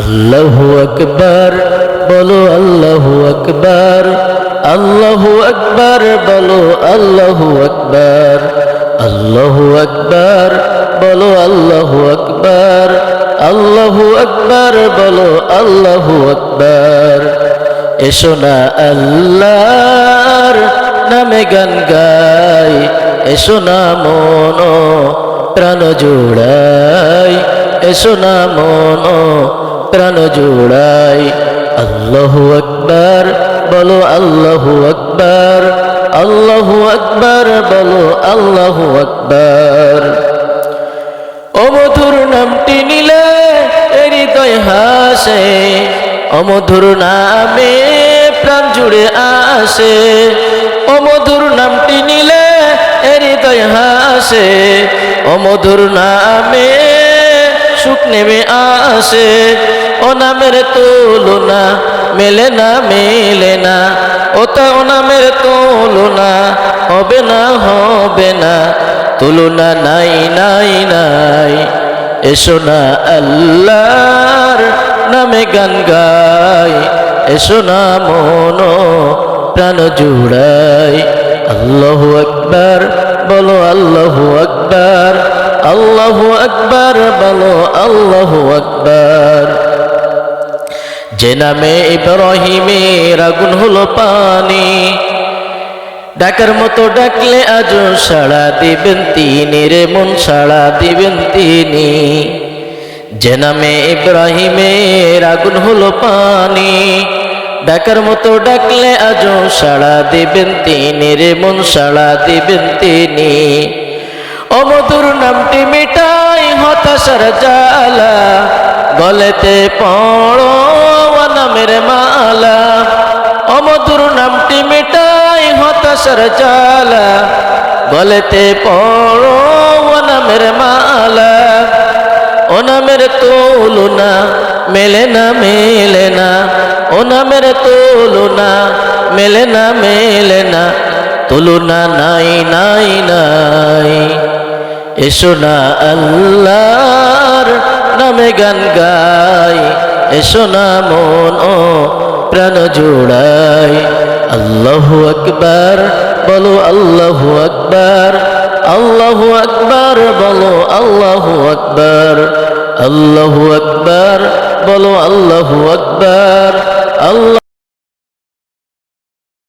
আল্লাহু আকবার বলো আল্লাহু আকবার, আল্লাহু আকবার বলো আল্লাহু আকবার, আল্লাহু আকবার বলো আল্লাহু আকবার, আল্লাহু আকবার বলো আল্লাহু আকবার। এসো না আল্লাহর নামে গান গাই, এসো না মন প্রাণ জোড়াই, এসো না মন প্রাণ জোড়াই। আল্লাহু আকবার বলো আল্লাহু আকবার, আল্লাহু আকবার বলো আল্লাহু আকবার। ও মধুর নামটি নিলে হৃদয় হাসে, ও মধুর নামে প্রাণ জুড়ে আসে, ও মধুর নামটি নিলে হৃদয় হাসে, ও মধুর নামে সুখ নেমে আসে। ও নামের তুলনা মেলে না মেলে না, ও নামের তুলনা হবে না হবে না, তুলনা নাই নাই নাই। এসো না আল্লাহর নামে গান গাই, এসো না মন প্রাণ জুড়াই। আল্লাহু আকবার বলো আল্লাহু আকবার, আল্লাহু আকবার বলো আল্লাহু আকবার। যে নামে ইব্রাহিমের আগুন হলো পানি, ডাকার মতো ডাকলে আজও সাড়া দিবেন তিনি রে মন, সাড়া দিবেন তিনি। যে নামে ইব্রাহিমের আগুন হলো পানি, ডাকার মতো ডাকলে আজও সাড়া দিবেন তিনি রে মন, সাড়া দিবেন তিনি। ও মধুর নামটি মিটাই হতাশার জ্বালা, গলেতে পড়ো নামের মালা। ও মধুর নামটি মিটাই হতাশার জ্বালা, গলেতে পড়ো নামের মালা। ও নামের তুলনা মেলে না মেলে না, ও নামের তুলনা মেলে না মেলে না, তুলনা নাই নাই নাই। এসো না আল্লাহর নামে গান গাই, এসো না মন প্রাণ জোড়াই। আল্লাহু আকবার বলো আল্লাহু আকবার, আল্লাহু আকবার বলো আল্লাহু আকবার, আল্লাহু আকবার বলো আল্লাহু আকবার। আল্লাহ